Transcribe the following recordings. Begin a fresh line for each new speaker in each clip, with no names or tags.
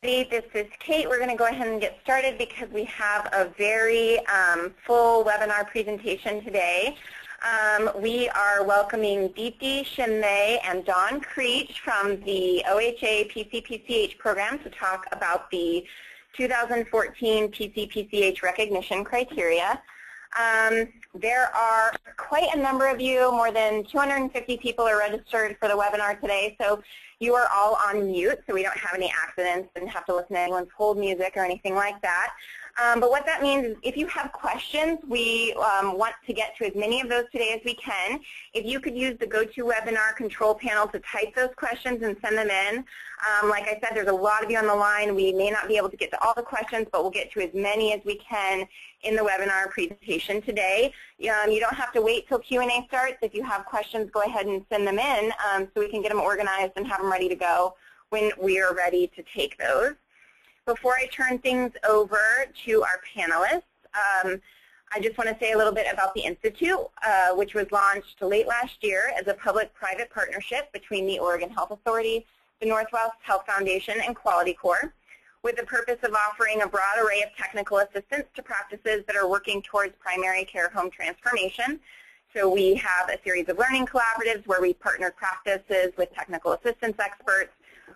This is Kate. We're going to go ahead and get started because we have a very full webinar presentation today. We are welcoming Deepti Shinde and Dawn Creech from the OHA PCPCH program to talk about the 2014 PCPCH recognition criteria. There are quite a number of you, more than 250 people are registered for the webinar today, so you are all on mute, so we don't have any accidents and have to listen to anyone's hold music or anything like that. But what that means is if you have questions, we want to get to as many of those today as we can. If you could use the GoToWebinar control panel to type those questions and send them in. Like I said, there's a lot of you on the line. We may not be able to get to all the questions, but we'll get to as many as we can in the webinar presentation today. You don't have to wait till Q&A starts. If you have questions, go ahead and send them in so we can get them organized and have them ready to go when we are ready to take those. Before I turn things over to our panelists, I just want to say a little bit about the Institute, which was launched late last year as a public-private partnership between the Oregon Health Authority, the Northwest Health Foundation, and Quality Corps, with the purpose of offering a broad array of technical assistance to practices that are working towards primary care home transformation. So we have a series of learning collaboratives where we partner practices with technical assistance experts,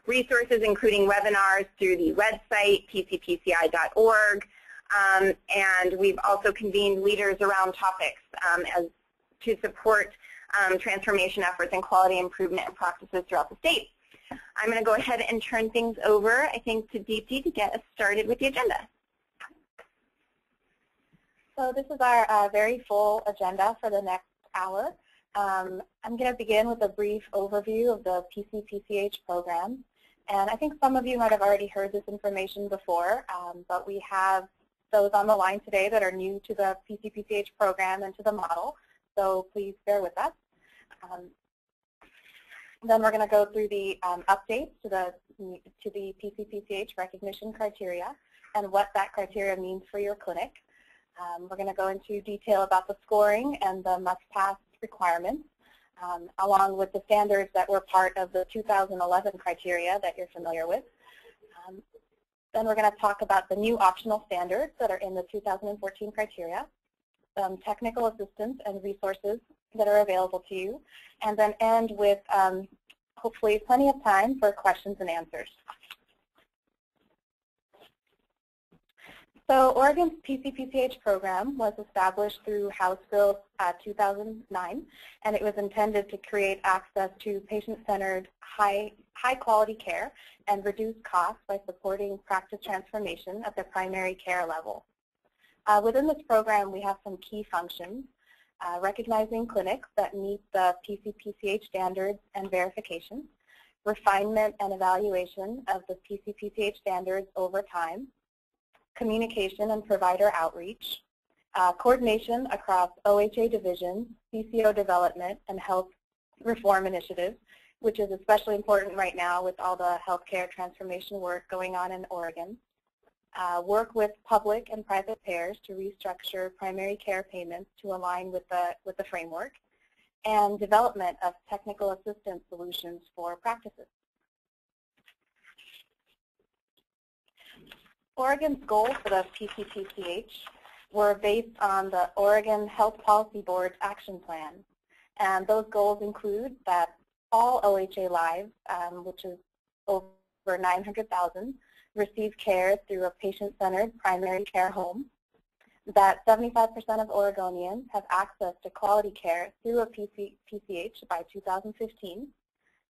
resources including webinars through the website, pcpci.org, and we've also convened leaders around topics to support transformation efforts and quality improvement and practices throughout the state. I'm going to go ahead and turn things over, I think, to Deepti to get us started with the agenda.
So this is our very full agenda for the next hour. I'm going to begin with a brief overview of the PCPCH program. And I think some of you might have already heard this information before, but we have those on the line today that are new to the PCPCH program and to the model, so please bear with us. Then we're going to go through the updates to the PCPCH recognition criteria and what that criteria means for your clinic. We're going to go into detail about the scoring and the must-pass requirements, along with the standards that were part of the 2011 criteria that you're familiar with. Then we're going to talk about the new optional standards that are in the 2014 criteria, some technical assistance and resources that are available to you, and then end with hopefully plenty of time for questions and answers. So Oregon's PCPCH program was established through House Bill 2009, and it was intended to create access to patient-centered, high-quality care and reduce costs by supporting practice transformation at the primary care level. Within this program, we have some key functions, recognizing clinics that meet the PCPCH standards and verification, refinement and evaluation of the PCPCH standards over time, communication and provider outreach, coordination across OHA divisions, CCO development, and health reform initiatives, which is especially important right now with all the healthcare transformation work going on in Oregon. Work with public and private payers to restructure primary care payments to align with the framework, and development of technical assistance solutions for practices. Oregon's goals for the PCPCH were based on the Oregon Health Policy Board's action plan. And those goals include that all OHA lives, which is over 900,000, receive care through a patient-centered primary care home, that 75% of Oregonians have access to quality care through a PCPCH by 2015,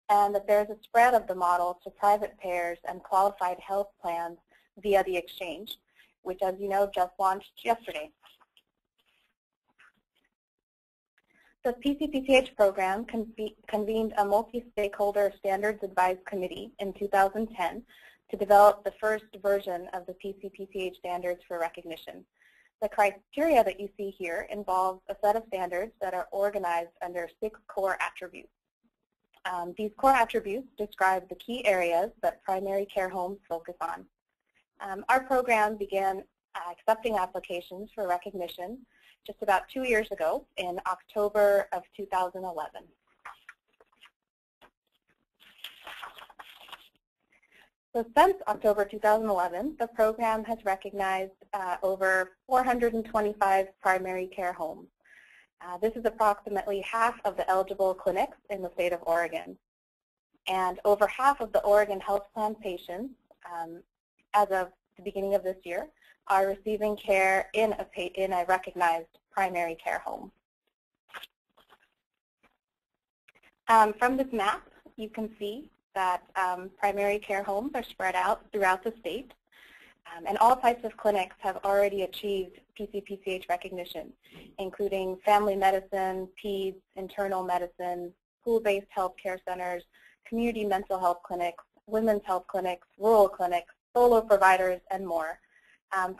and that there's a spread of the model to private payers and qualified health plans via the exchange, which, as you know, just launched yesterday. The PCPCH program convened a multi-stakeholder standards advice committee in 2010 to develop the first version of the PCPCH standards for recognition. The criteria that you see here involves a set of standards that are organized under 6 core attributes. These core attributes describe the key areas that primary care homes focus on. Our program began accepting applications for recognition just about 2 years ago in October of 2011. So since October 2011, the program has recognized over 425 primary care homes. This is approximately half of the eligible clinics in the state of Oregon. And over half of the Oregon Health Plan patients, as of the beginning of this year, are receiving care in a recognized primary care home. From this map, you can see that primary care homes are spread out throughout the state, and all types of clinics have already achieved PCPCH recognition, including family medicine, peds, internal medicine, school-based health care centers, community mental health clinics, women's health clinics, rural clinics, solo providers, and more.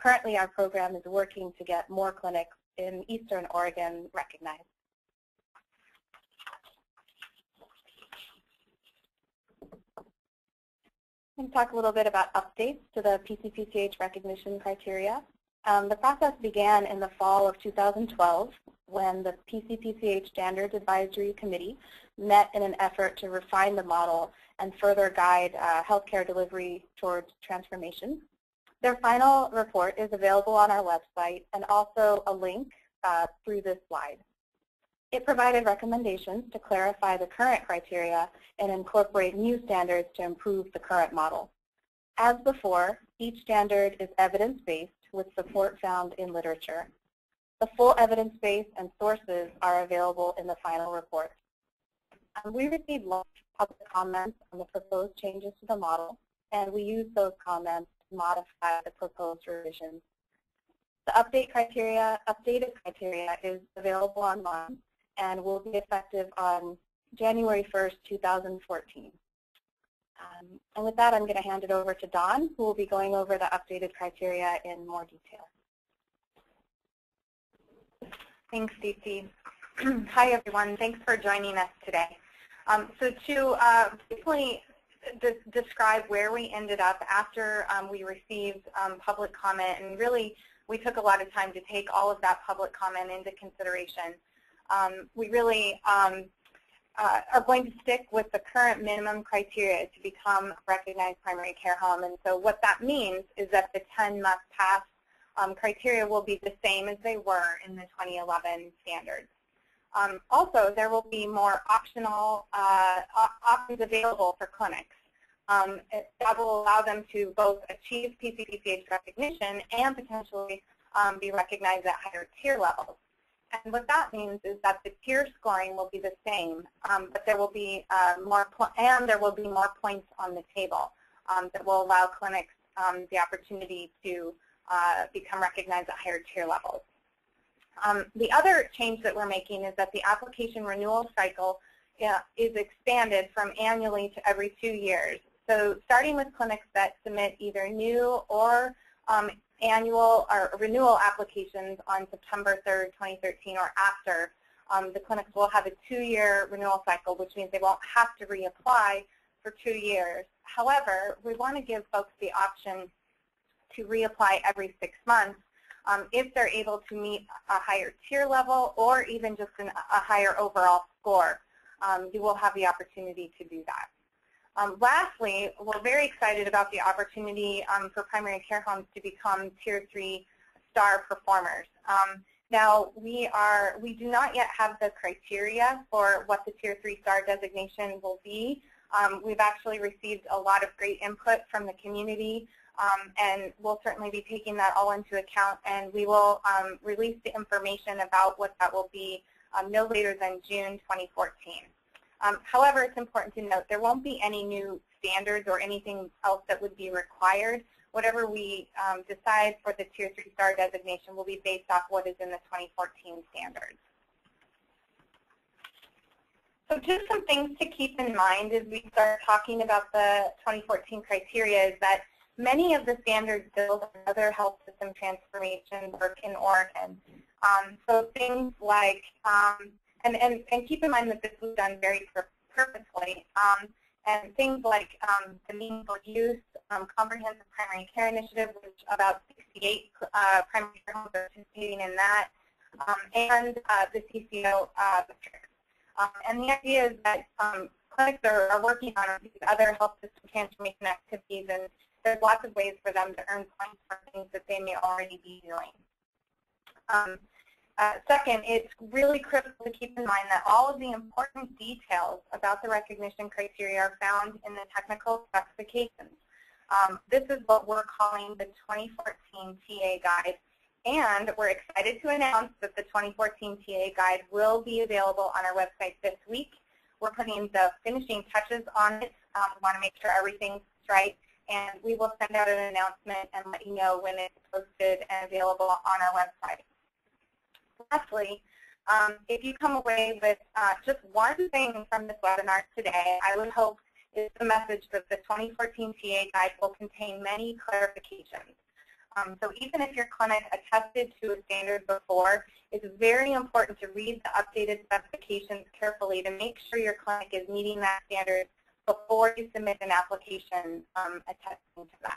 Currently, our program is working to get more clinics in Eastern Oregon recognized. I'm going to talk a little bit about updates to the PCPCH recognition criteria. The process began in the fall of 2012 when the PCPCH Standards Advisory Committee met in an effort to refine the model and further guide healthcare delivery towards transformation. Their final report is available on our website and also a link through this slide. It provided recommendations to clarify the current criteria and incorporate new standards to improve the current model. As before, each standard is evidence-based with support found in literature. The full evidence base and sources are available in the final report. We received lots of public comments on the proposed changes to the model, and we used those comments to modify the proposed revisions. The updated criteria is available online and will be effective on January 1st, 2014. And with that, I'm going to hand it over to Dawn, who will be going over the updated criteria in more detail.
Thanks, Deepti. Hi, everyone. Thanks for joining us today. So to briefly describe where we ended up after we received public comment, and really we took a lot of time to take all of that public comment into consideration. We really are going to stick with the current minimum criteria to become a recognized primary care home. And so what that means is that the 10 must-pass criteria will be the same as they were in the 2011 standards. Also, there will be more optional options available for clinics. That will allow them to both achieve PCPCH recognition and potentially be recognized at higher tier levels. And what that means is that the tier scoring will be the same, but there will be more points on the table that will allow clinics the opportunity to become recognized at higher tier levels. The other change that we're making is that the application renewal cycle is expanded from annually to every 2 years. So starting with clinics that submit either new or annual or renewal applications on September 3rd, 2013 or after, the clinics will have a 2-year renewal cycle, which means they won't have to reapply for 2 years. However, we want to give folks the option to reapply every 6 months if they're able to meet a higher tier level or even just a higher overall score. You will have the opportunity to do that. Lastly, we're very excited about the opportunity for primary care homes to become Tier 3 star performers. Now, we do not yet have the criteria for what the Tier 3 star designation will be. We've actually received a lot of great input from the community, and we'll certainly be taking that all into account, and we will release the information about what that will be no later than June 2014. However, it's important to note there won't be any new standards or anything else that would be required. Whatever we decide for the Tier 3 star designation will be based off what is in the 2014 standards. So just some things to keep in mind as we start talking about the 2014 criteria is that many of the standards build on other health system transformation work in Oregon. So things like and keep in mind that this was done very purposefully. And things like the Meaningful Use Comprehensive Primary Care Initiative, which about 68 primary care homes are participating in that, and the CCO districts. And the idea is that
clinics are working on these other health system transformation activities, and there's lots of ways for them to earn points for things that they may already be doing. Second, it's really critical to keep in mind that all of the important details about the recognition criteria are found in the technical specifications. This is what we're calling the 2014 TA Guide, and we're excited to announce that the 2014 TA Guide will be available on our website this week. We're putting the finishing touches on it. We want to make sure everything's right, and we will send out an announcement and let you know when it's posted and available on our website. Lastly, if you come away with just one thing from this webinar today, I would hope is the message that the 2014 TA Guide will contain many clarifications. So even if your clinic attested to a standard before, it's very important to read the updated specifications carefully to make sure your clinic is meeting that standard before you submit an application attesting to that.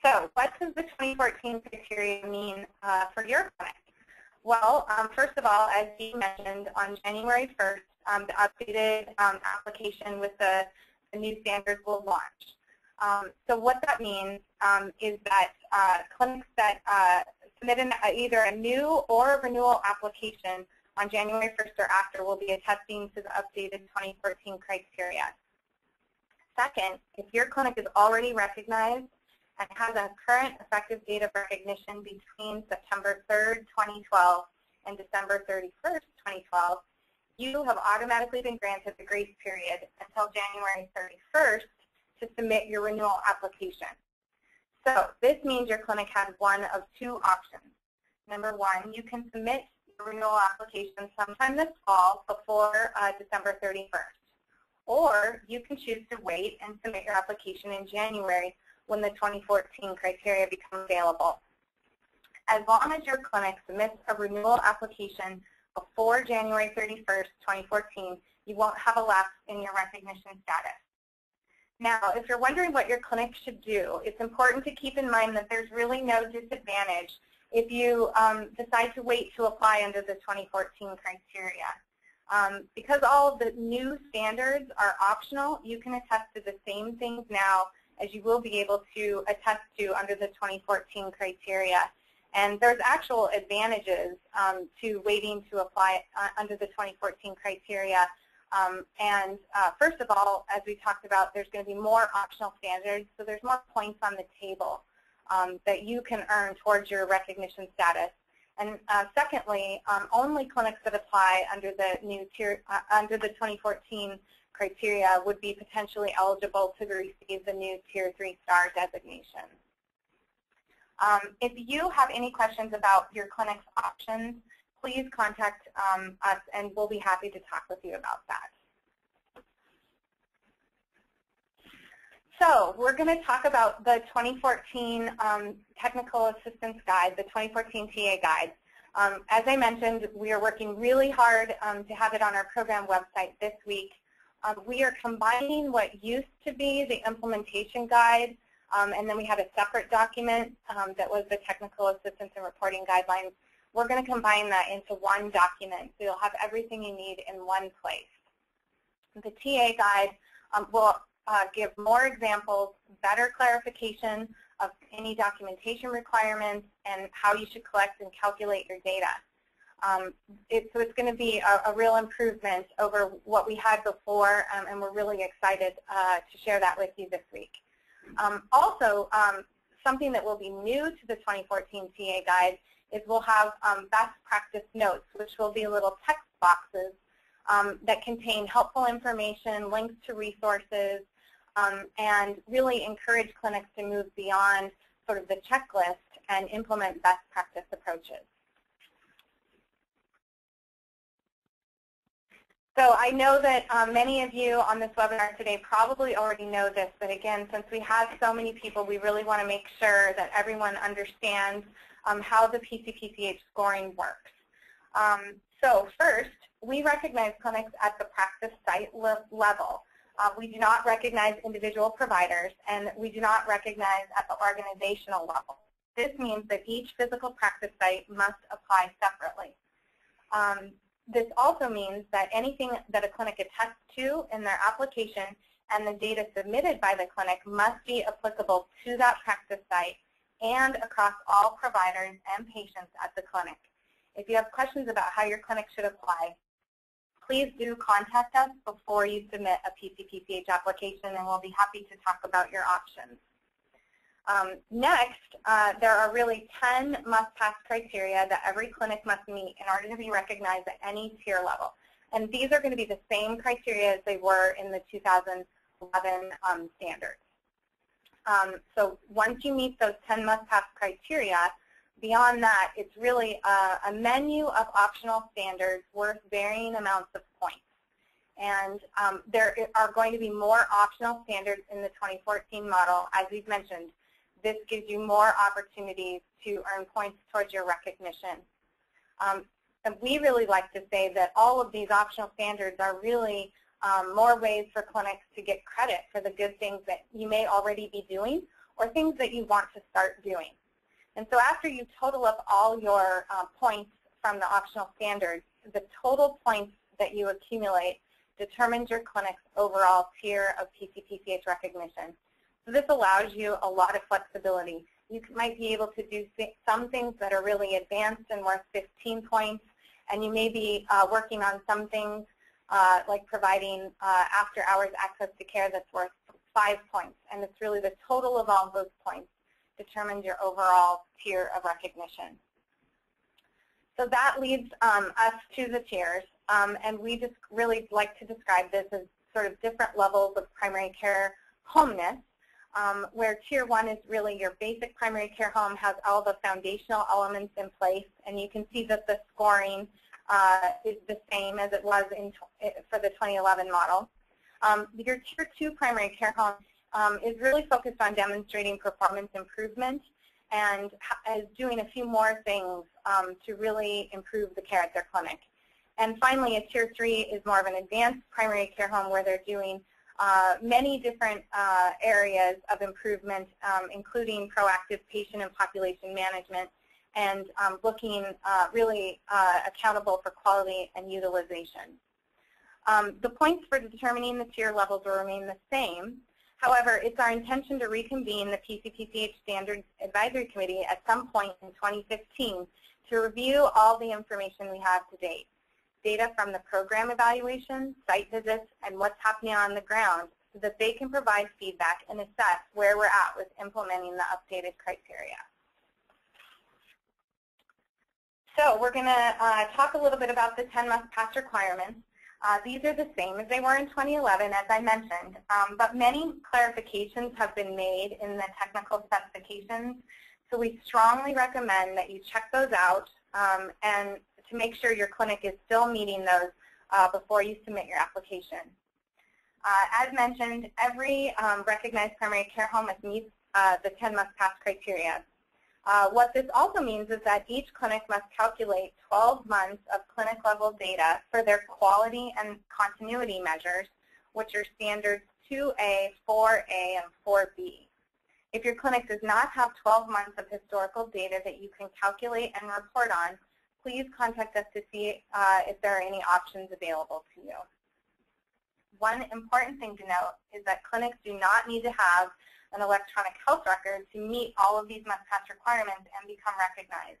So what does the 2014 criteria mean for your clinic? Well, first of all, as you mentioned, on January 1st, the updated application with the new standards will launch. So what that means is that clinics that submit either a new or a renewal application on January 1st or after will be attesting to the updated 2014 criteria. Second, if your clinic is already recognized and has a current effective date of recognition between September 3rd, 2012 and December 31st, 2012, you have automatically been granted the grace period until January 31st to submit your renewal application. So this means your clinic has one of two options. Number one, you can submit your renewal application sometime this fall before December 31st. Or you can choose to wait and submit your application in January when the 2014 criteria become available. As long as your clinic submits a renewal application before January 31st, 2014, you won't have a lapse in your recognition status. Now, if you're wondering what your clinic should do, it's important to keep in mind that there's really no disadvantage if you decide to wait to apply under the 2014 criteria. Because all of the new standards are optional, you can attest to the same things now as you will be able to attest to under the 2014 criteria. And there's actual advantages to waiting to apply under the 2014 criteria. First of all, as we talked about, there's going to be more optional standards, so there's more points on the table that you can earn towards your recognition status. And secondly, only clinics that apply under the new under the 2014 criteria would be potentially eligible to receive the new Tier 3 star designation. If you have any questions about your clinic's options, please contact us and we'll be happy to talk with you about that. So we're going to talk about the 2014 Technical Assistance Guide, the 2014 TA Guide. As I mentioned, we are working really hard to have it on our program website this week. We are combining what used to be the implementation guide, and then we had a separate document that was the Technical Assistance and Reporting Guidelines. We're going to combine that into one document, so you'll have everything you need in one place. The TA Guide will give more examples, better clarification of any documentation requirements, and how you should collect and calculate your data. So it's going to be a real improvement over what we had before, and we're really excited to share that with you this week. Also, something that will be new to the 2014 TA Guide is we'll have best practice notes, which will be little text boxes that contain helpful information, links to resources, and really encourage clinics to move beyond sort of the checklist and implement best practice approaches. So I know that many of you on this webinar today probably already know this, but again, since we have so many people, we really want to make sure that everyone understands how the PCPCH scoring works. So first, we recognize clinics at the practice site level. We do not recognize individual providers, and we do not recognize at the organizational level. This means that each physical practice site must apply separately. This also means that anything that a clinic attests to in their application and the data submitted by the clinic must be applicable to that practice site and across all providers and patients at the clinic. If you have questions about how your clinic should apply, please do contact us before you submit a PCPCH application, and we'll be happy to talk about your options. Next, there are really 10 must-pass criteria that every clinic must meet in order to be recognized at any tier level. And these are going to be the same criteria as they were in the 2011 standards. So once you meet those 10 must-pass criteria, beyond that, it's really a menu of optional standards worth varying amounts of points. And there are going to be more optional standards in the 2014 model. As we've mentioned, this gives you more opportunities to earn points towards your recognition. And we really like to say that all of these optional standards are really more ways for clinics to get credit for the good things that you may already be doing or things that you want to start doing. And so after you total up all your points from the optional standards, the total points that you accumulate determines your clinic's overall tier of PCPCH recognition. So this allows you a lot of flexibility. You might be able to do some things that are really advanced and worth 15 points, and you may be working on some things like providing after-hours access to care that's worth 5 points. And it's really the total of all those points determines your overall tier of recognition. So that leads us to the tiers, and we just really like to describe this as sort of different levels of primary care homeness, where Tier 1 is really your basic primary care home, has all the foundational elements in place, and you can see that the scoring is the same as it was for the 2011 model. Your Tier 2 primary care home is really focused on demonstrating performance improvement and is doing a few more things to really improve the care at their clinic. And finally, a Tier 3 is more of an advanced primary care home where they're doing many different areas of improvement, including proactive patient and population management and looking really accountable for quality and utilization. The points for determining the tier levels will remain the same. However, it's our intention to reconvene the PCPCH Standards Advisory Committee at some point in 2015 to review all the information we have to date. Data from the program evaluation, site visits, and what's happening on the ground so that they can provide feedback and assess where we're at with implementing the updated criteria. So we're going to talk a little bit about the 10 must-pass requirements. These are the same as they were in 2011, as I mentioned, but many clarifications have been made in the technical specifications, so we strongly recommend that you check those out and to make sure your clinic is still meeting those before you submit your application. As mentioned, every recognized primary care home must meet the 10 must-pass criteria. What this also means is that each clinic must calculate 12 months of clinic-level data for their quality and continuity measures, which are standards 2A, 4A, and 4B. If your clinic does not have 12 months of historical data that you can calculate and report on, please contact us to see if there are any options available to you. One important thing to note is that clinics do not need to have an electronic health record to meet all of these must-pass requirements and become recognized.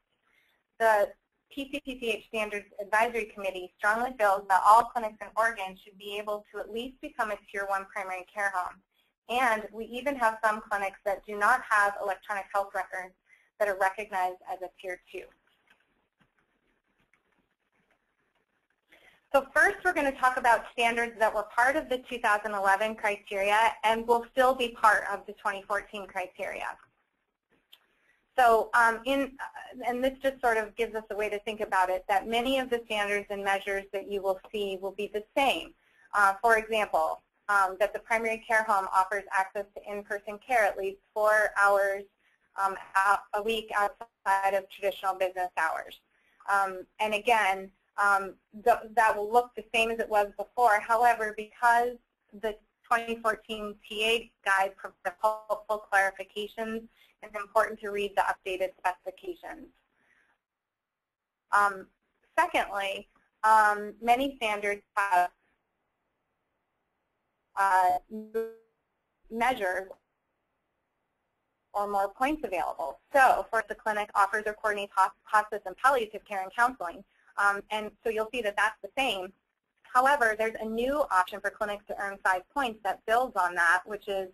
The PCPCH Standards Advisory Committee strongly feels that all clinics in Oregon should be able to at least become a Tier 1 primary care home. And we even have some clinics that do not have electronic health records that are recognized as a Tier 2. So first, we're going to talk about standards that were part of the 2011 criteria and will still be part of the 2014 criteria. So, and this just sort of gives us a way to think about it, that many of the standards and measures that you will see will be the same. For example, that the primary care home offers access to in-person care at least 4 hours a week outside of traditional business hours. And again, that will look the same as it was before. However, because the 2014 TA guide provides helpful clarifications, it's important to read the updated specifications. Secondly, many standards have measures or more points available. So, for the clinic offers or coordinates hospice and palliative care and counseling, and so you'll see that that's the same. However, there's a new option for clinics to earn 5 points that builds on that, which is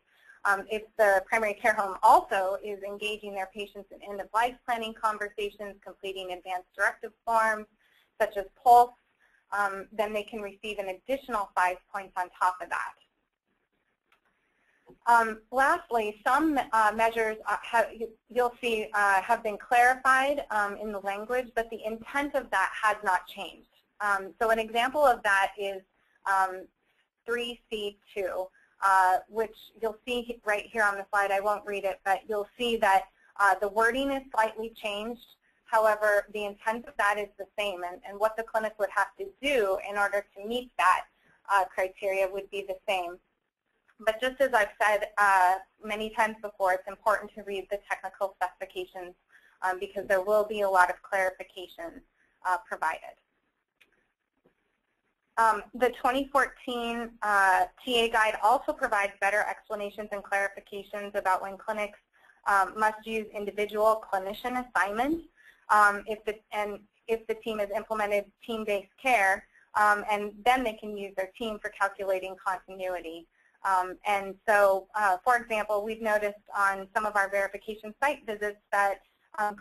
if the primary care home also is engaging their patients in end-of-life planning conversations, completing advanced directive forms, such as PULSE, then they can receive an additional 5 points on top of that. Lastly, some measures you'll see have been clarified in the language, but the intent of that has not changed. So an example of that is 3C2, which you'll see right here on the slide. I won't read it, but you'll see that the wording is slightly changed. However, the intent of that is the same, and what the clinic would have to do in order to meet that criteria would be the same. But just as I've said many times before, it's important to read the technical specifications because there will be a lot of clarification provided. The 2014 TA Guide also provides better explanations and clarifications about when clinics must use individual clinician assignments if the team has implemented team-based care, and then they can use their team for calculating continuity. And so, for example, we've noticed on some of our verification site visits that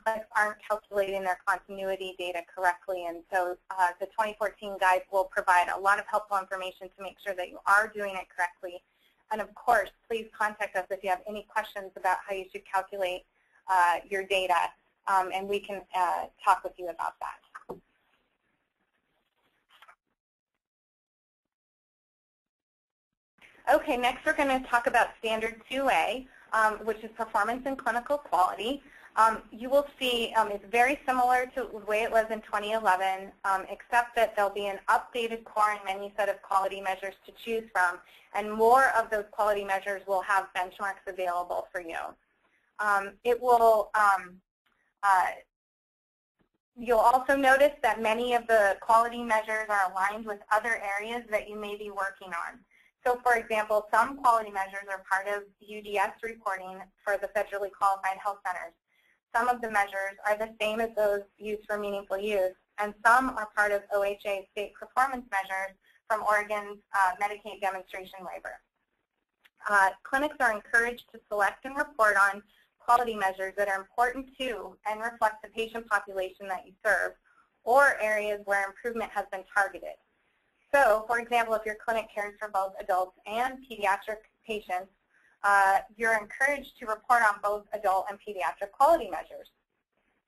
clinics aren't calculating their continuity data correctly, and so the 2014 guide will provide a lot of helpful information to make sure that you are doing it correctly. And of course, please contact us if you have any questions about how you should calculate your data, and we can talk with you about that. Okay, next we're going to talk about Standard 2A, which is Performance and Clinical Quality. You will see it's very similar to the way it was in 2011, except that there'll be an updated core and menu set of quality measures to choose from, and more of those quality measures will have benchmarks available for you. You'll also notice that many of the quality measures are aligned with other areas that you may be working on. So, for example, some quality measures are part of UDS reporting for the federally qualified health centers. Some of the measures are the same as those used for meaningful use, and some are part of OHA state performance measures from Oregon's Medicaid demonstration waiver. Clinics are encouraged to select and report on quality measures that are important to and reflect the patient population that you serve, or areas where improvement has been targeted. So, for example, if your clinic cares for both adults and pediatric patients, you're encouraged to report on both adult and pediatric quality measures.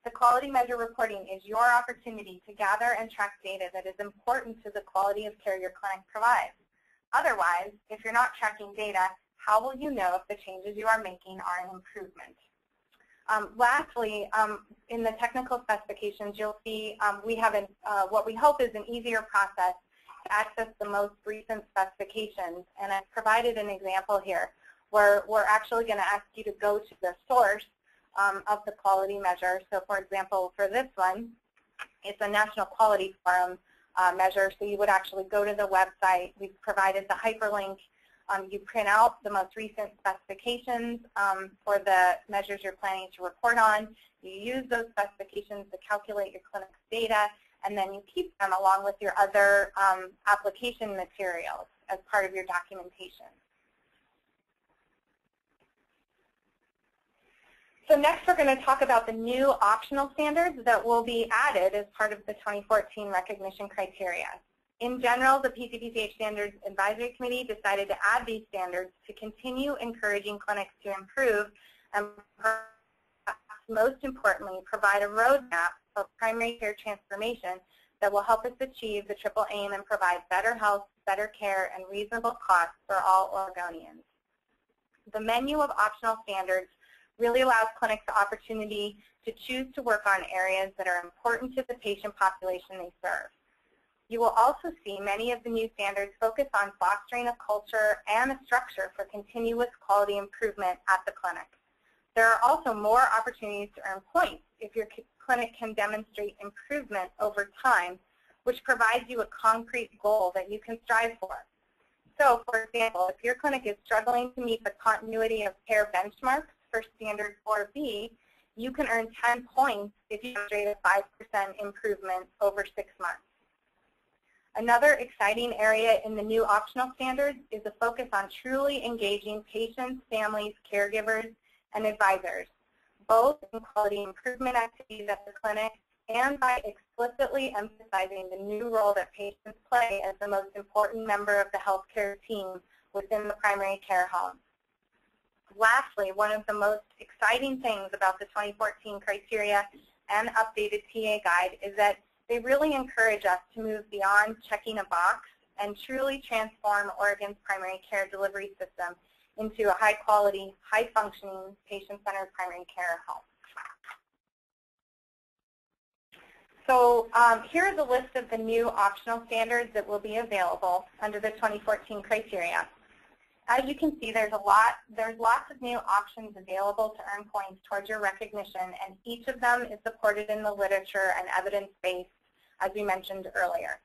The quality measure reporting is your opportunity to gather and track data that is important to the quality of care your clinic provides. Otherwise, if you're not tracking data, how will you know if the changes you are making are an improvement? Lastly, in the technical specifications, you'll see we have what we hope is an easier process to access the most recent specifications, and I've provided an example here where we're actually going to ask you to go to the source of the quality measure. So, for example, for this one, it's a National Quality Forum measure, so you would actually go to the website. We've provided the hyperlink. You print out the most recent specifications for the measures you're planning to report on. You use those specifications to calculate your clinic's data, and then you keep them along with your other application materials as part of your documentation. So next we're going to talk about the new optional standards that will be added as part of the 2014 recognition criteria. In general, the PCPCH Standards Advisory Committee decided to add these standards to continue encouraging clinics to improve and, most importantly, provide a roadmap for primary care transformation that will help us achieve the triple aim and provide better health, better care, and reasonable costs for all Oregonians. The menu of optional standards really allows clinics the opportunity to choose to work on areas that are important to the patient population they serve. You will also see many of the new standards focus on fostering a culture and a structure for continuous quality improvement at the clinic. There are also more opportunities to earn points if your clinic can demonstrate improvement over time which provides you a concrete goal that you can strive for. So, for example, if your clinic is struggling to meet the continuity of care benchmarks for Standard 4B, you can earn 10 points if you demonstrate a 5% improvement over 6 months. Another exciting area in the new optional standards is a focus on truly engaging patients, families, caregivers, and advisors, both in quality improvement activities at the clinic and by explicitly emphasizing the new role that patients play as the most important member of the healthcare team within the primary care home. Lastly, one of the most exciting things about the 2014 criteria and updated TA guide is that they really encourage us to move beyond checking a box and truly transform Oregon's primary care delivery system into a high-quality, high-functioning, patient-centered primary care home. So here's a list of the new optional standards that will be available under the 2014 criteria. As you can see, there's lots of new options available to earn points towards your recognition, and each of them is supported in the literature and evidence-based, as we mentioned earlier.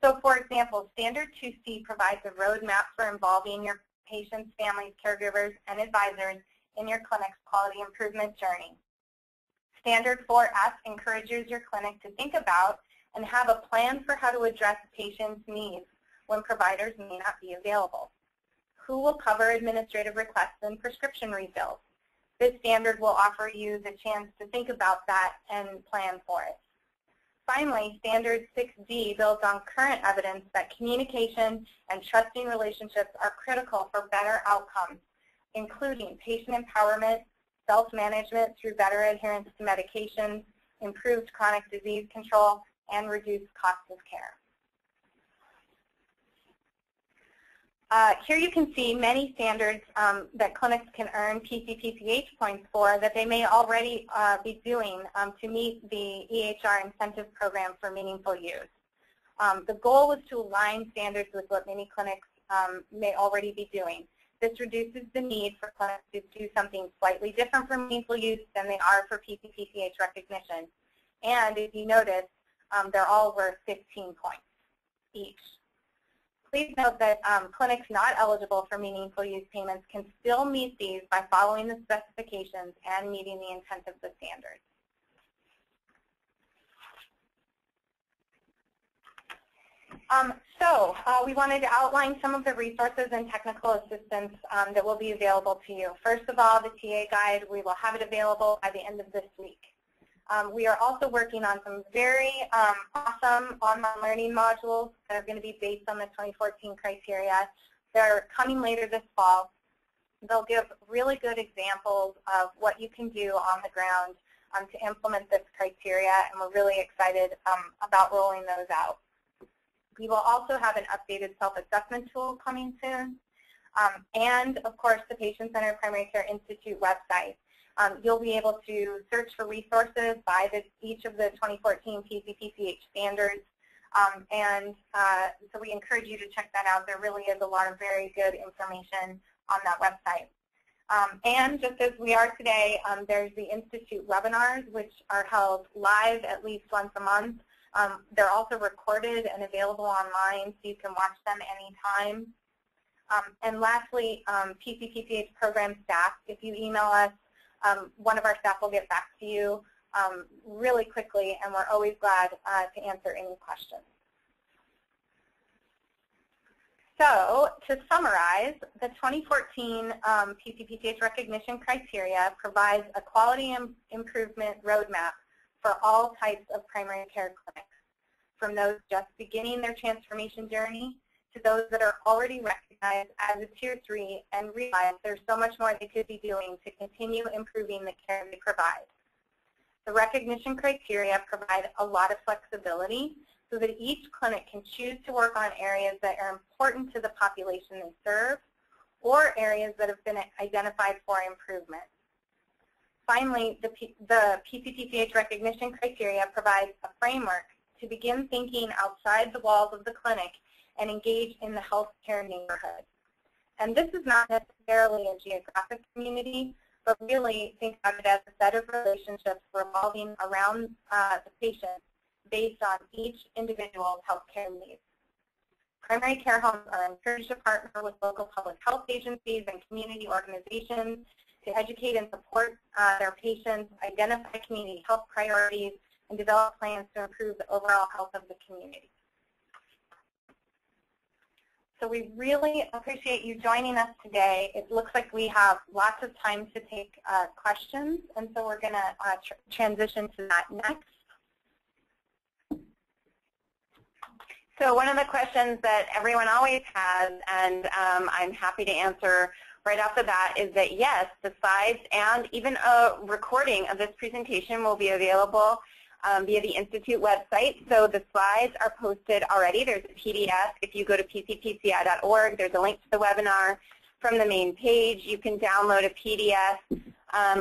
So for example, Standard 2C provides a roadmap for involving your patients, families, caregivers, and advisors in your clinic's quality improvement journey. Standard 4S encourages your clinic to think about and have a plan for how to address patients' needs when providers may not be available. Who will cover administrative requests and prescription refills? This standard will offer you the chance to think about that and plan for it. Finally, Standard 6D builds on current evidence that communication and trusting relationships are critical for better outcomes, including patient empowerment, self-management through better adherence to medications, improved chronic disease control, and reduced cost of care. Here you can see many standards that clinics can earn PCPPH points for that they may already be doing to meet the EHR incentive program for meaningful use. The goal is to align standards with what many clinics may already be doing. This reduces the need for clinics to do something slightly different for meaningful use than they are for PCPPH recognition. And if you notice, they're all worth 15 points each. Please note that clinics not eligible for meaningful use payments can still meet these by following the specifications and meeting the intent of the standards. We wanted to outline some of the resources and technical assistance that will be available to you. First of all, the TA guide, we will have it available by the end of this week. We are also working on some very awesome online learning modules that are going to be based on the 2014 criteria. They're coming later this fall. They'll give really good examples of what you can do on the ground to implement this criteria, and we're really excited about rolling those out. We will also have an updated self-assessment tool coming soon, and of course the Patient-Centered Primary Care Institute website. You'll be able to search for resources by each of the 2014 PCPPH standards, so we encourage you to check that out. There really is a lot of very good information on that website. And just as we are today, there's the Institute webinars, which are held live at least once a month. They're also recorded and available online, so you can watch them anytime. And lastly, PCPPH program staff, if you email us, one of our staff will get back to you really quickly, and we're always glad to answer any questions. So to summarize, the 2014 PCPPH recognition criteria provides a quality improvement roadmap for all types of primary care clinics, from those just beginning their transformation journey to those that are already recognized as a Tier 3 and realize there's so much more they could be doing to continue improving the care they provide. The recognition criteria provide a lot of flexibility so that each clinic can choose to work on areas that are important to the population they serve or areas that have been identified for improvement. Finally, the PCPPH recognition criteria provides a framework to begin thinking outside the walls of the clinic and engage in the healthcare neighborhood. And this is not necessarily a geographic community, but really think of it as a set of relationships revolving around the patient based on each individual's healthcare needs. Primary care homes are encouraged to partner with local public health agencies and community organizations to educate and support their patients, identify community health priorities, and develop plans to improve the overall health of the community. So we really appreciate you joining us today. It looks like we have lots of time to take questions, and so we're going to transition to that next.
So one of the questions that everyone always has, and I'm happy to answer right off the bat, is that yes, the slides and even a recording of this presentation will be available via the Institute website. So the slides are posted already. There's a PDF. If you go to pcpci.org, there's a link to the webinar from the main page. You can download a PDF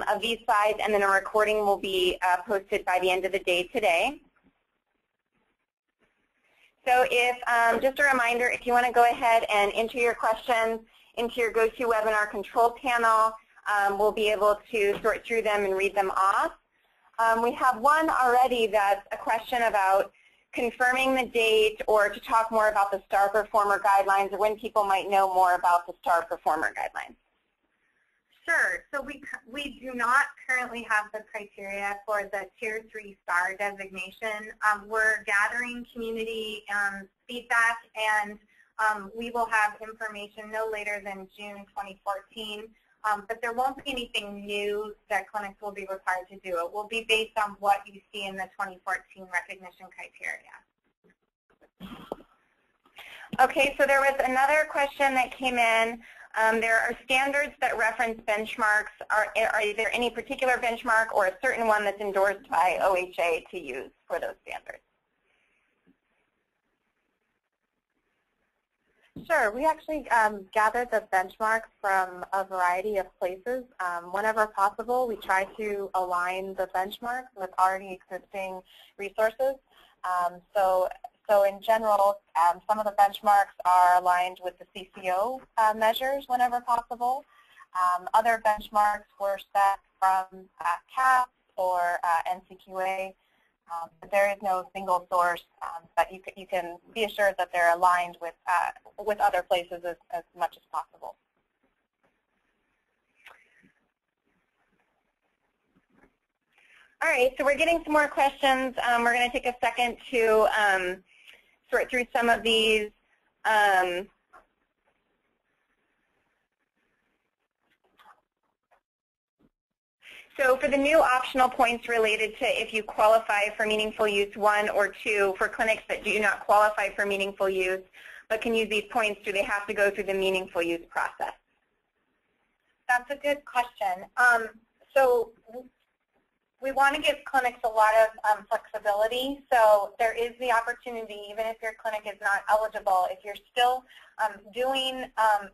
of these slides, and then a recording will be posted by the end of the day today. So if, just a reminder, if you want to go ahead and enter your questions into your GoToWebinar control panel, we'll be able to sort through them and read them off. We have one already that's a question about confirming the date or to talk more about the STAR Performer guidelines, or when people might know more about the STAR Performer guidelines.
Sure. So we do not currently have the criteria for the Tier 3 STAR designation. We're gathering community feedback, and we will have information no later than June 2014. But there won't be anything new that clinics will be required to do. It will be based on what you see in the 2014 recognition criteria.
Okay, so there was another question that came in. There are standards that reference benchmarks. Are there any particular benchmark or a certain one that's endorsed by OHA to use for those standards?
Sure. We actually gathered the benchmarks from a variety of places. Whenever possible, we try to align the benchmarks with already existing resources. So in general, some of the benchmarks are aligned with the CCO measures whenever possible. Other benchmarks were set from CAPS or NCQA. But there is no single source, but you can be assured that they're aligned with other places as much as possible.
All right, so we're getting some more questions. We're going to take a second to sort through some of these. So for the new optional points related to if you qualify for meaningful use 1 or 2, for clinics that do not qualify for meaningful use but can use these points, do they have to go through the meaningful use process?
That's a good question. So we want to give clinics a lot of flexibility. So there is the opportunity, even if your clinic is not eligible, if you're still doing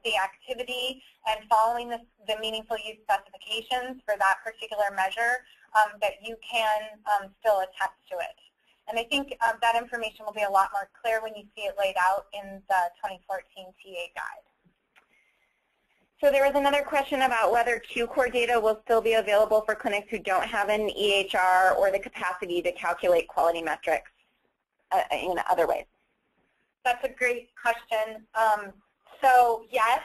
the activity and following the meaningful use specifications for that particular measure, that you can still attest to it. And I think that information will be a lot more clear when you see it laid out in the 2014 TA guide.
So there was another question about whether Q-Core data will still be available for clinics who don't have an EHR or the capacity to calculate quality metrics in other ways.
That's a great question. So yes,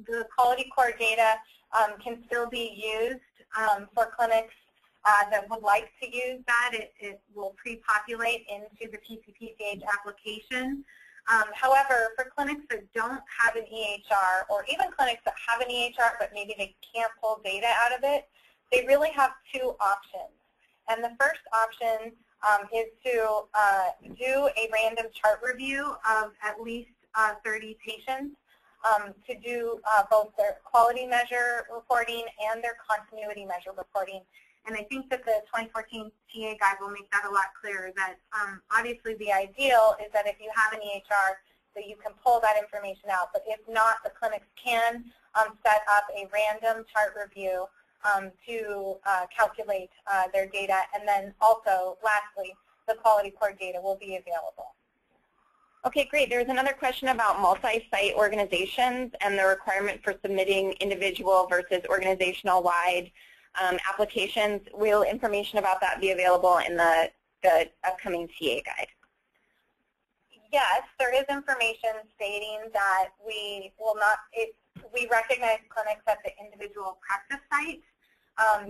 the Quality Core data can still be used for clinics that would like to use that. It will pre-populate into the PCPCH application. However, for clinics that don't have an EHR, or even clinics that have an EHR but maybe they can't pull data out of it, they really have two options. And the first option is to do a random chart review of at least 30 patients to do both their quality measure reporting and their continuity measure reporting. And I think that the 2014 TA guide will make that a lot clearer, that obviously the ideal is that if you have an EHR, that you can pull that information out. But if not, the clinics can set up a random chart review to calculate their data. And then also, lastly, the Quality Core data will be available.
Okay, great. There's another question about multi-site organizations and the requirement for submitting individual versus organizational-wide applications. Will information about that be available in the the upcoming TA guide?
Yes, there is information stating that we will not, we recognize clinics at the individual practice site,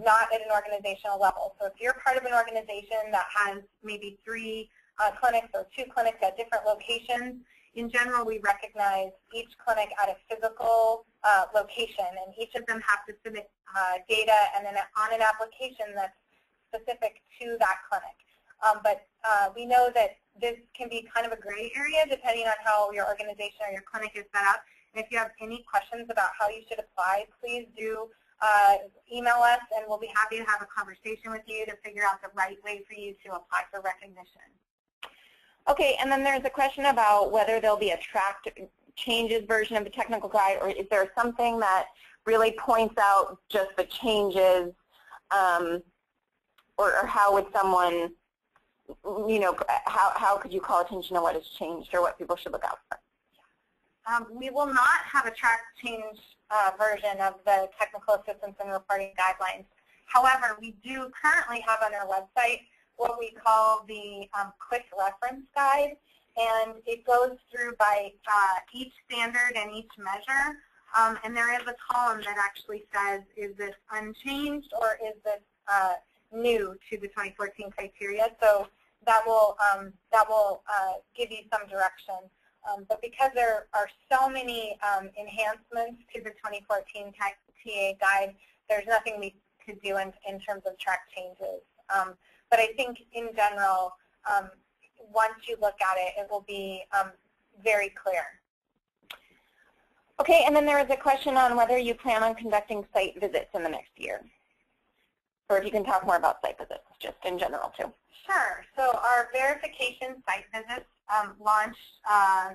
not at an organizational level. So if you're part of an organization that has maybe 3 clinics or 2 clinics at different locations, in general we recognize each clinic at a physical location, and each of them have to submit data and then on an application that's specific to that clinic. But we know that this can be kind of a gray area depending on how your organization or your clinic is set up. And if you have any questions about how you should apply, please do email us, and we'll be happy to have a conversation with you to figure out the right way for you to apply for recognition.
Okay, and then there's a question about whether there'll be a tracked changes version of the technical guide, or is there something that really points out just the changes, or how would someone, you know, how could you call attention to what has changed or what people should look out for?
We will not have a track change version of the technical assistance and reporting guidelines. However, we do currently have on our website what we call the quick reference guide, and it goes through by each standard and each measure, and there is a column that actually says, is this unchanged or is this new to the 2014 criteria? So that will give you some direction. But because there are so many enhancements to the 2014 TA guide, there's nothing we could do in terms of track changes. But I think in general, once you look at it, it will be very clear.
Okay, and then there is a question on whether you plan on conducting site visits in the next year, or if you can talk more about site visits, just in general too.
Sure. So our verification site visits launched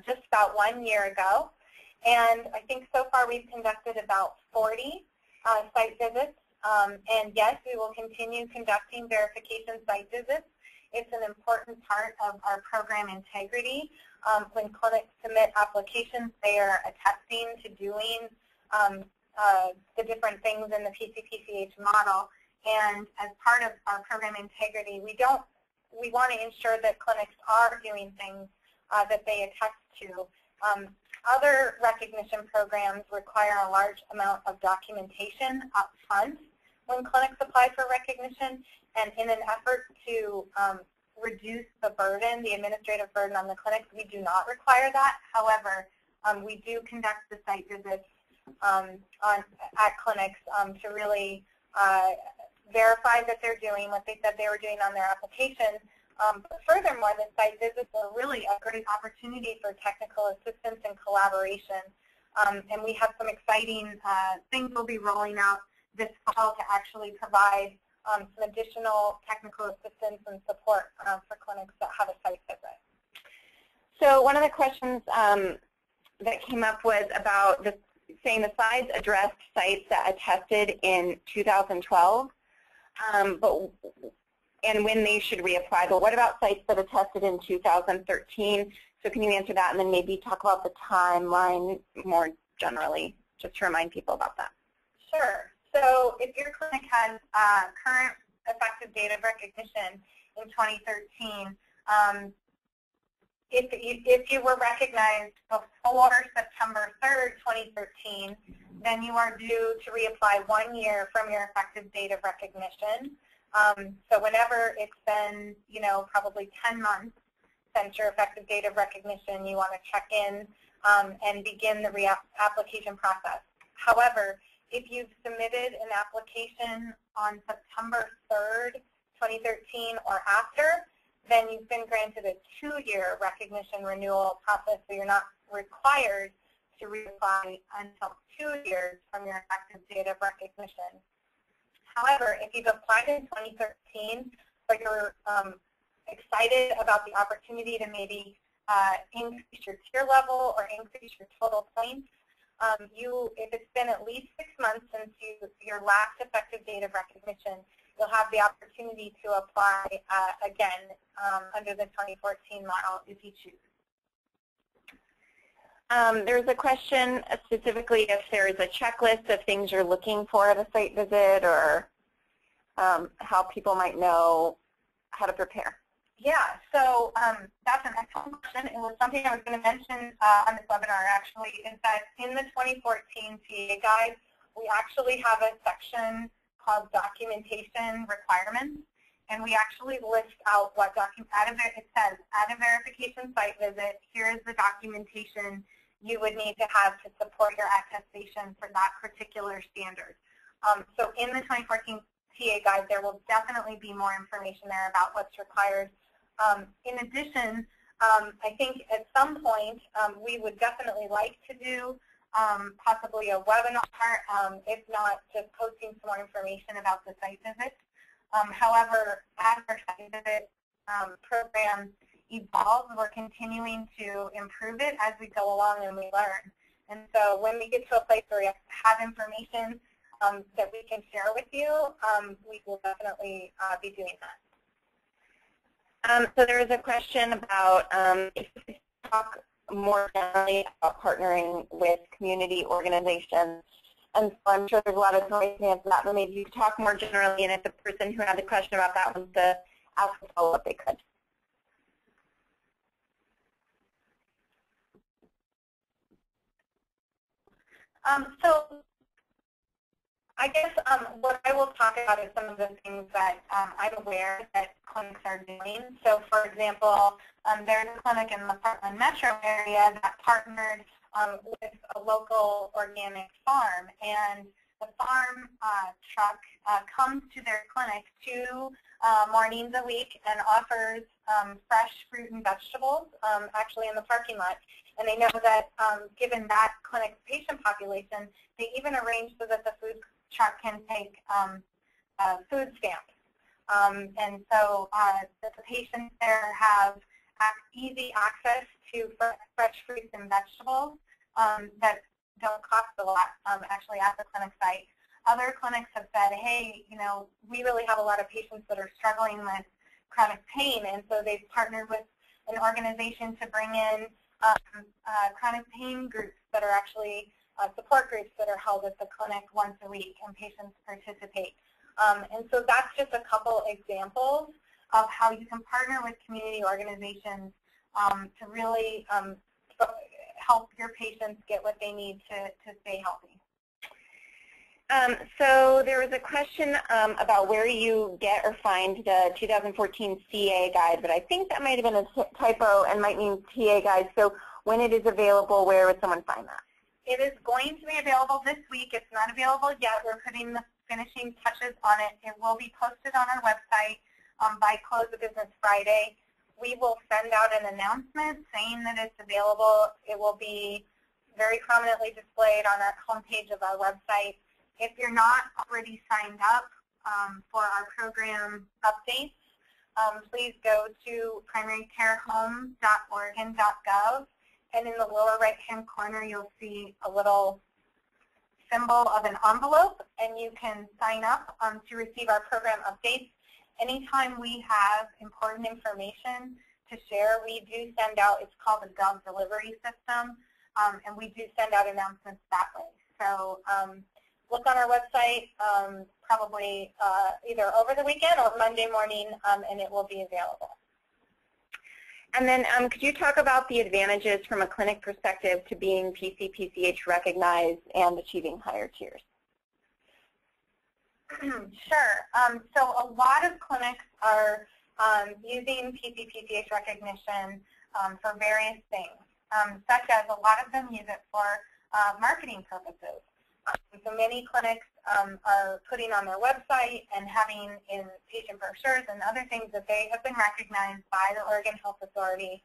just about 1 year ago, and I think so far we've conducted about 40 site visits. And yes, we will continue conducting verification site visits. It's an important part of our program integrity. When clinics submit applications, they are attesting to doing the different things in the PCPCH model. And as part of our program integrity, we want to ensure that clinics are doing things that they attest to. Other recognition programs require a large amount of documentation up front when clinics apply for recognition, and in an effort to reduce the burden, the administrative burden on the clinics, we do not require that. However, we do conduct the site visits at clinics to really verify that they're doing what they said they were doing on their application. But furthermore, the site visits are really a great opportunity for technical assistance and collaboration. And we have some exciting things we'll be rolling out this fall to actually provide some additional technical assistance and support for clinics that have a site visit.
So one of the questions that came up was about saying the slides addressed sites that attested in 2012, and when they should reapply. But what about sites that attested in 2013? So can you answer that, and then maybe talk about the timeline more generally, just to remind people about that?
Sure. So if your clinic has current effective date of recognition in 2013, if you were recognized before September 3rd, 2013, then you are due to reapply 1 year from your effective date of recognition. So whenever it's been, probably 10 months since your effective date of recognition, you want to check in and begin the application process. However, if you've submitted an application on September 3rd, 2013 or after, then you've been granted a 2-year recognition renewal process, so you're not required to reapply until 2 years from your effective date of recognition. However, if you've applied in 2013, but you're excited about the opportunity to maybe increase your tier level or increase your total points, if it's been at least 6 months since your last effective date of recognition, you'll have the opportunity to apply again under the 2014 model if you choose.
There's a question specifically if there is a checklist of things you're looking for at a site visit, or how people might know how to prepare.
Yeah, so that's an excellent question. It was something I was going to mention on this webinar, actually, is that in the 2014 TA guide, we actually have a section called documentation requirements, and we actually list out what it says, at a verification site visit, here is the documentation you would need to have to support your attestation for that particular standard. So in the 2014 TA guide, there will definitely be more information there about what's required. In addition, I think at some point we would definitely like to do possibly a webinar, if not just posting some more information about the site visit. However, as our site visit program evolves, we're continuing to improve it as we go along and we learn. And so when we get to a place where we have information that we can share with you, we will definitely be doing that.
So there was a question about if you could talk more generally about partnering with community organizations. And so I'm sure there's a lot of noise to answer that, but maybe you could talk more generally, and if the person who had the question about that wants to ask a follow-up, they could.
So I guess what I will talk about is some of the things that I'm aware that clinics are doing. So for example, there's a clinic in the Portland metro area that partnered with a local organic farm, and the farm truck comes to their clinic 2 mornings a week and offers fresh fruit and vegetables actually in the parking lot. And they know that given that clinic's patient population, they even arrange so that the food truck can take food stamps. And so the patients there have easy access to fresh fruits and vegetables that don't cost a lot actually at the clinic site. Other clinics have said, hey, you know, we really have a lot of patients that are struggling with chronic pain, and so they've partnered with an organization to bring in chronic pain groups that are actually support groups that are held at the clinic once a week, and patients participate. And so that's just a couple examples of how you can partner with community organizations to really help your patients get what they need to stay healthy.
So there was a question about where you get or find the 2014 CA guide, but I think that might have been a typo and might mean TA guide. So when it is available, where would someone find that?
It is going to be available this week. It's not available yet. We're putting the finishing touches on it. It will be posted on our website by close of business Friday. We will send out an announcement saying that it's available. It will be very prominently displayed on our homepage of our website. If you're not already signed up for our program updates, please go to primarycarehome.oregon.gov, and in the lower right-hand corner you'll see a little symbol of an envelope, and you can sign up to receive our program updates. Anytime we have important information to share, we do send out, it's called the Gov Delivery System, and we do send out announcements that way. So look on our website probably either over the weekend or Monday morning, and it will be available.
And then could you talk about the advantages from a clinic perspective to being PC/PCH recognized and achieving higher tiers?
Sure. So a lot of clinics are using PC/PCH recognition for various things, such as a lot of them use it for marketing purposes. So many clinics are putting on their website and having in patient brochures and other things that they have been recognized by the Oregon Health Authority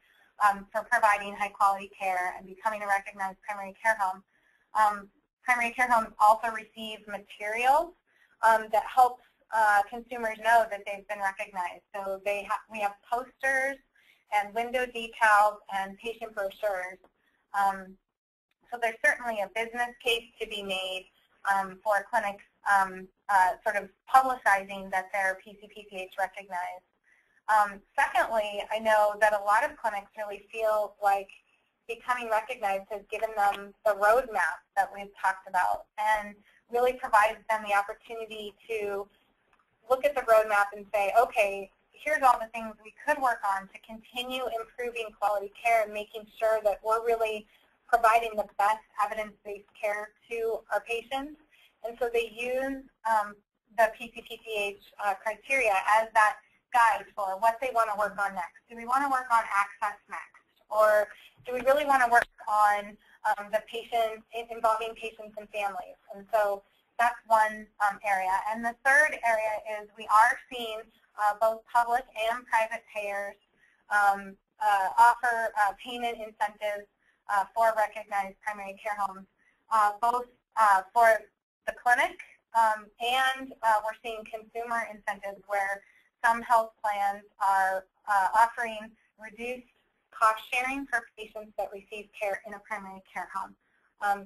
for providing high-quality care and becoming a recognized primary care home. Primary care homes also receive materials that helps consumers know that they've been recognized. So we have posters and window decals and patient brochures. So there's certainly a business case to be made for clinics sort of publicizing that they're PC/PCH recognized. Secondly, I know that a lot of clinics really feel like becoming recognized has given them the roadmap that we've talked about, and really provides them the opportunity to look at the roadmap and say, okay,
here's all the things we could work on to continue improving quality care and making sure that we're really providing the best evidence-based care to our patients. And so they use the PCPCH criteria as that guide for what they want to work on next. Do we want to work on access next? Or do we really want to work on the patient, involving patients and families? And so that's one area. And the third area is we are seeing both public and private payers offer payment incentives for recognized primary care homes, both for the clinic and we're seeing consumer incentives where some health plans are offering reduced cost sharing for patients that receive care in a primary care home.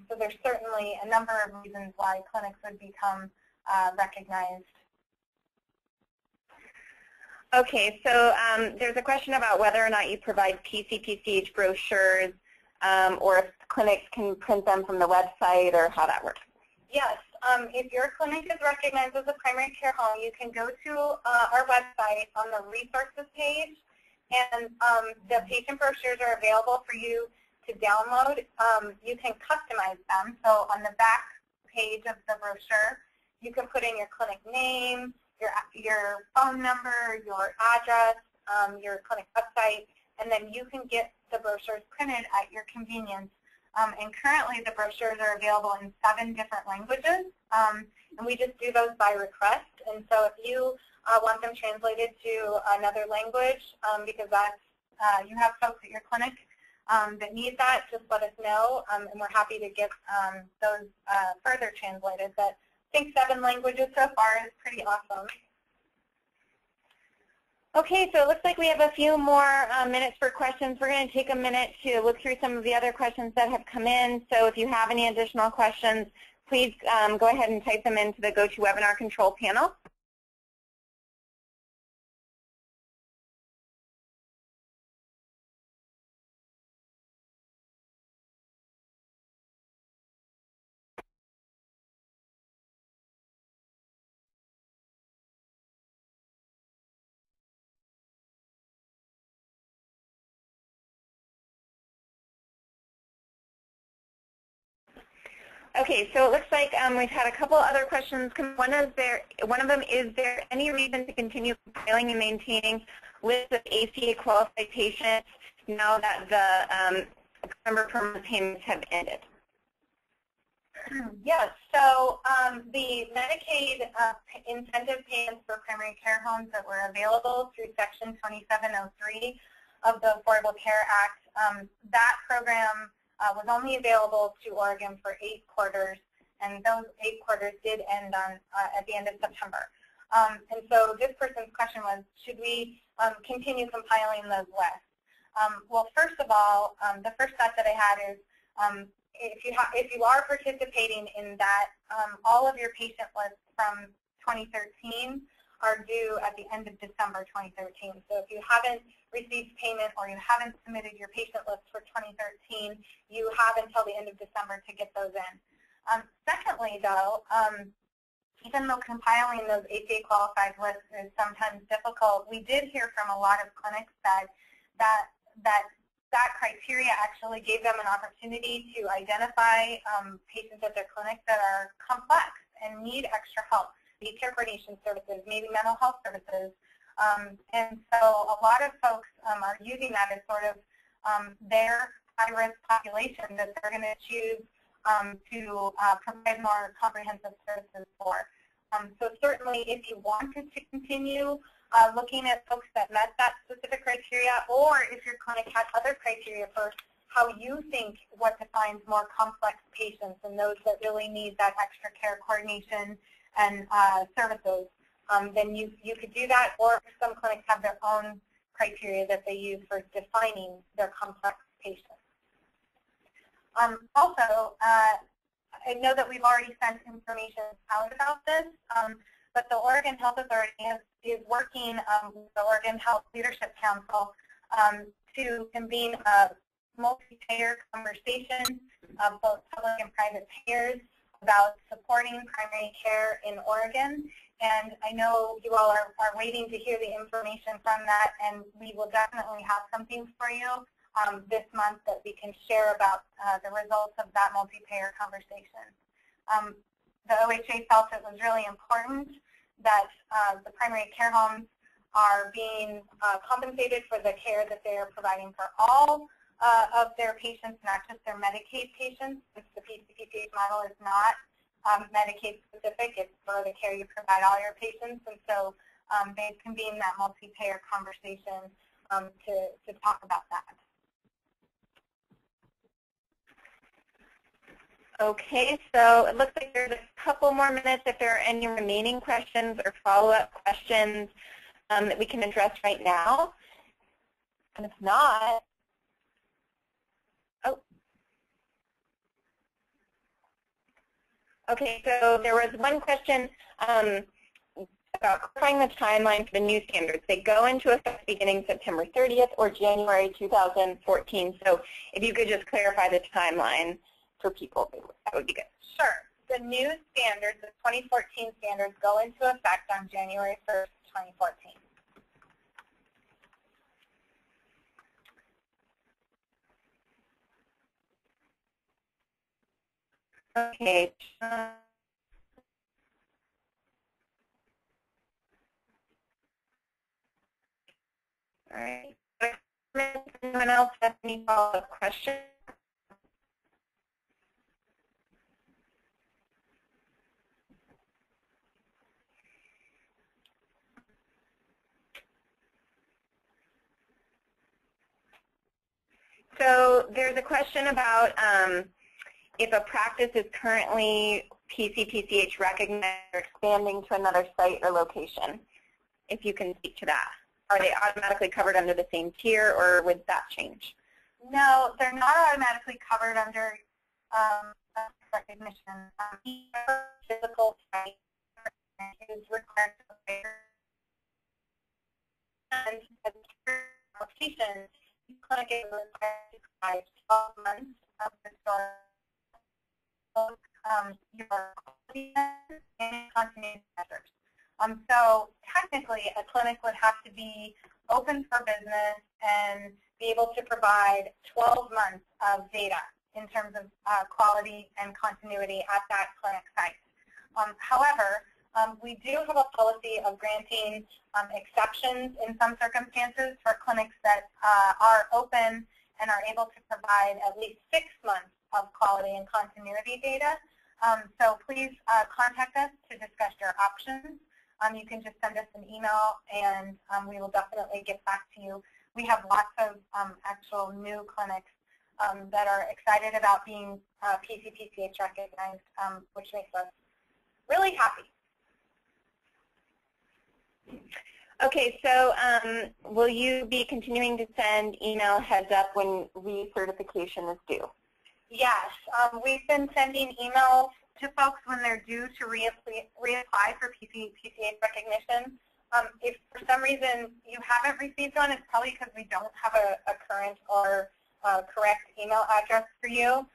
So there's certainly a number of reasons why clinics would become recognized.
Okay, so there's a question about whether or not you provide PCPCH brochures or if clinics can print them from the website or how that works.
Yes, if your clinic is recognized as a primary care home, you can go to our website on the resources page, and the patient brochures are available for you to download. You can customize them. So on the back page of the brochure, you can put in your clinic name, your phone number, your address, your clinic website, and then you can get the brochures printed at your convenience. And currently the brochures are available in 7 different languages, and we just do those by request. And so if you want them translated to another language, because that's, you have folks at your clinic that need that, just let us know, and we're happy to get those further translated. But I think 7 languages so far is pretty awesome.
Okay, so it looks like we have a few more minutes for questions. We're going to take a minute to look through some of the other questions that have come in. So if you have any additional questions, please go ahead and type them into the GoToWebinar control panel. Okay, so it looks like we've had a couple other questions. One of them, is there any reason to continue compiling and maintaining lists of ACA qualified patients now that the member per month payments have ended?
Yes, so the Medicaid incentive payments for primary care homes that were available through Section 2703 of the Affordable Care Act, that program was only available to Oregon for 8 quarters, and those 8 quarters did end on at the end of September. And so this person's question was, should we continue compiling those lists? Well, first of all, the first thought that I had is if you are participating in that, all of your patient lists from 2013 are due at the end of December 2013. So if you haven't received payment or you haven't submitted your patient list for 2013, you have until the end of December to get those in. Secondly, though, even though compiling those ACA qualified lists is sometimes difficult, we did hear from a lot of clinics that criteria actually gave them an opportunity to identify patients at their clinic that are complex and need extra help. Need care coordination services, maybe mental health services. And so a lot of folks are using that as sort of their high-risk population that they're going to choose to provide more comprehensive services for. So certainly if you wanted to continue looking at folks that met that specific criteria, or if your clinic had other criteria for how you think what defines more complex patients and those that really need that extra care coordination and services, then you could do that, or some clinics have their own criteria that they use for defining their complex patients. Also, I know that we've already sent information out about this, but the Oregon Health Authority is working with the Oregon Health Leadership Council to convene a multi-payer conversation of both public and private payers about supporting primary care in Oregon. And I know you all are waiting to hear the information from that, and we will definitely have something for you this month that we can share about the results of that multi-payer conversation. The OHA felt it was really important that the primary care homes are being compensated for the care that they are providing for all of their patients, not just their Medicaid patients, since the PCPCH model is not Medicaid specific. It's for the care you provide all your patients. And so they convened that multi-payer conversation to talk about that.
Okay, so it looks like there's a couple more minutes if there are any remaining questions or follow-up questions that we can address right now. And if not, okay, so there was one question about clarifying the timeline for the new standards. They go into effect beginning September 30th or January 2014. So if you could just clarify the timeline for people, that would be good.
Sure. The new standards, the 2014 standards, go into effect on January 1st, 2014.
Okay. All right. Anyone else have any follow-up questions? So there's a question about if a practice is currently PCPCH recognized or expanding to another site or location, if you can speak to that. Are they automatically covered under the same tier, or would that change?
No, they're not automatically covered under recognition. Each physical site is required to pay. And as a application, the clinic is required to provide 12 months of historical your quality and continuity measures. So technically, a clinic would have to be open for business and be able to provide 12 months of data in terms of quality and continuity at that clinic site. However, we do have a policy of granting exceptions in some circumstances for clinics that are open and are able to provide at least 6 months of quality and continuity data. So please contact us to discuss your options. You can just send us an email, and we will definitely get back to you. We have lots of actual new clinics that are excited about being PCPCH recognized, which makes us really happy.
Okay, so will you be continuing to send email heads up when recertification is due?
Yes, we've been sending emails to folks when they're due to reapply for PCPCH recognition. If for some reason you haven't received one, it's probably because we don't have a current or correct email address for you,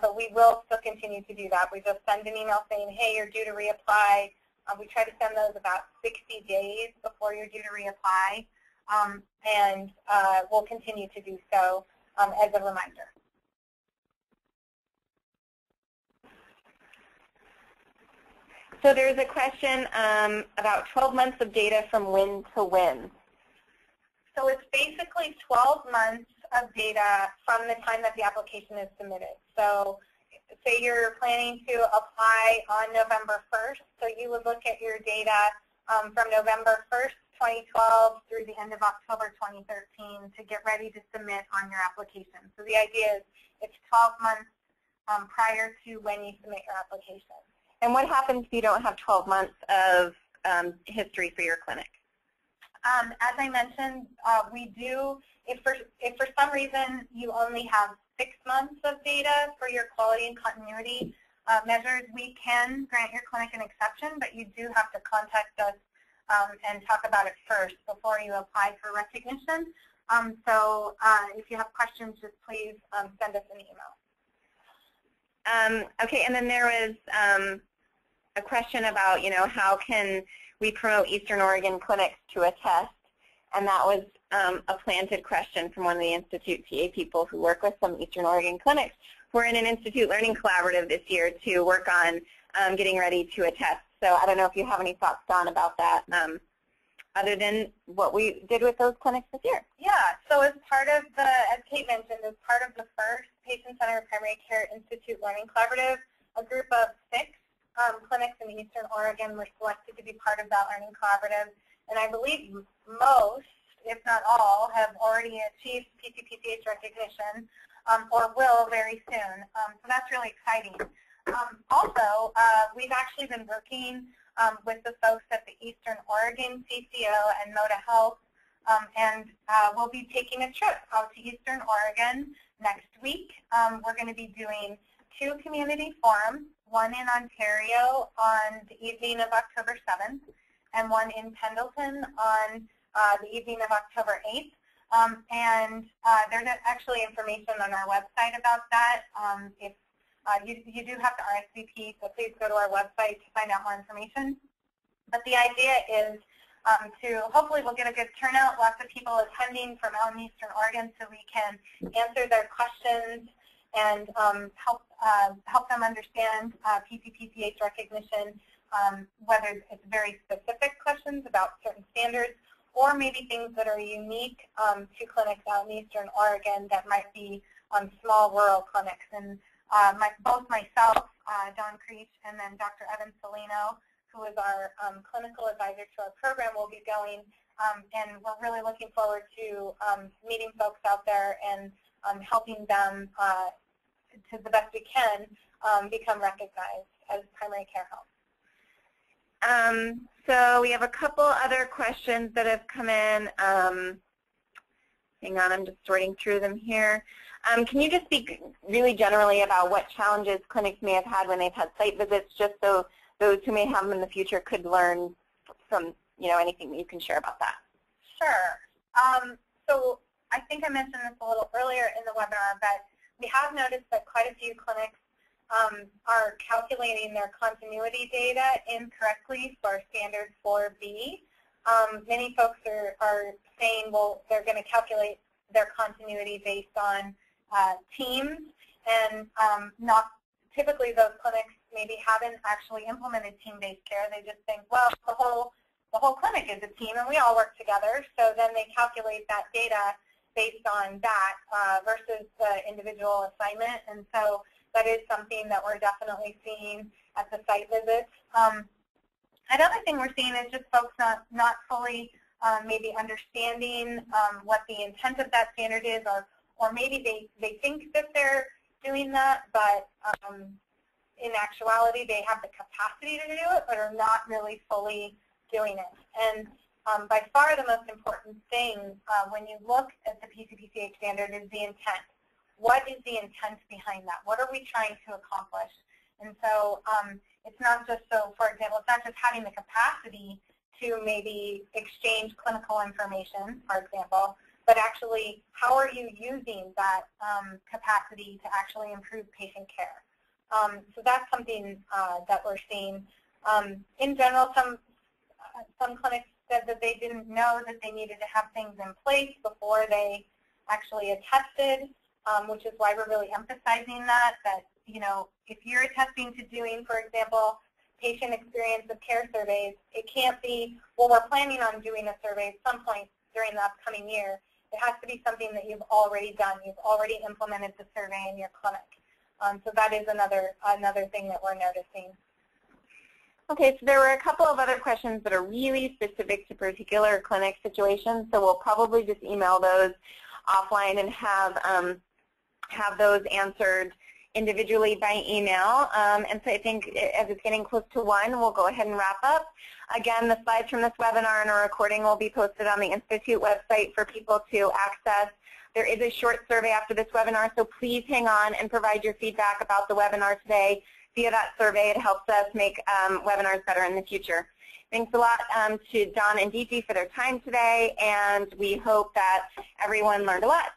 but we will still continue to do that. We just send an email saying, hey, you're due to reapply. We try to send those about 60 days before you're due to reapply, and we'll continue to do so as a reminder.
So there's a question about 12 months of data from when to when.
So it's basically 12 months of data from the time that the application is submitted. So say you're planning to apply on November 1st, so you would look at your data from November 1st, 2012 through the end of October 2013 to get ready to submit on your application. So the idea is it's 12 months prior to when you submit your application.
And what happens if you don't have 12 months of history for your clinic?
As I mentioned, we do, if for some reason you only have 6 months of data for your quality and continuity measures, we can grant your clinic an exception, but you do have to contact us and talk about it first before you apply for recognition. So if you have questions, just please send us an email.
Okay, and then there was a question about, how can we promote Eastern Oregon clinics to a test, and that was a planted question from one of the Institute TA people who work with some Eastern Oregon clinics. We're in an Institute Learning Collaborative this year to work on getting ready to attest. So I don't know if you have any thoughts, Dawn, about that, other than what we did with those clinics this year.
Yeah, so as part of the, as Kate mentioned, as part of the first Patient-Centered Primary Care Institute Learning Collaborative, a group of 6 clinics in Eastern Oregon were selected to be part of that learning collaborative. And I believe most, if not all, have already achieved PCPCH recognition or will very soon. So that's really exciting. Also, we've actually been working with the folks at the Eastern Oregon CCO and Moda Health, and we'll be taking a trip out to Eastern Oregon next week. We're going to be doing 2 community forums, one in Ontario on the evening of October 7th, and one in Pendleton on the evening of October 8th. And there's actually information on our website about that. If you do have to RSVP, so please go to our website to find out more information. But the idea is to hopefully we'll get a good turnout, lots of people attending from out in Eastern Oregon, so we can answer their questions and help them understand PCPCH recognition, whether it's very specific questions about certain standards or maybe things that are unique to clinics out in Eastern Oregon that might be small rural clinics. And both myself, Dawn Creech, and then Dr. Evan Salino, who is our clinical advisor to our program, will be going. And we're really looking forward to meeting folks out there and helping them to the best we can become recognized as primary care homes.
So we have a couple other questions that have come in. Hang on, I'm just sorting through them here. Can you just speak really generally about what challenges clinics may have had when they've had site visits, just so those who may have them in the future could learn from anything that you can share about that?
Sure. So I think I mentioned this a little earlier in the webinar, but we have noticed that quite a few clinics are calculating their continuity data incorrectly for standard 4B. Many folks are saying, well, they're going to calculate their continuity based on teams, and not typically those clinics maybe haven't actually implemented team-based care. They just think, well, the whole clinic is a team and we all work together, so then they calculate that data based on that versus the individual assignment. And so that is something that we're definitely seeing at the site visits. Another thing we're seeing is just folks not fully maybe understanding what the intent of that standard is, or maybe they think that they're doing that, but in actuality they have the capacity to do it, but are not really fully doing it. And by far the most important thing when you look at the PCPCH standard is the intent. What is the intent behind that? What are we trying to accomplish? And so it's not just, for example, it's not just having the capacity to maybe exchange clinical information, for example, but actually how are you using that capacity to actually improve patient care? So that's something that we're seeing. In general, some clinics said that they didn't know that they needed to have things in place before they actually attested, which is why we're really emphasizing that if you're attesting to doing, for example, patient experience of care surveys, it can't be, well, we're planning on doing a survey at some point during the upcoming year. It has to be something that you've already done. You've already implemented the survey in your clinic. So that is another thing that we're noticing.
Okay, so there were a couple of other questions that are really specific to particular clinic situations, so we'll probably just email those offline and have those answered individually by email. And so I think as it's getting close to 1, we'll go ahead and wrap up. Again, the slides from this webinar and a recording will be posted on the Institute website for people to access. There is a short survey after this webinar, so please hang on and provide your feedback about the webinar today via that survey. It helps us make webinars better in the future. Thanks a lot to Dawn and Deepti for their time today, and we hope that everyone learned a lot.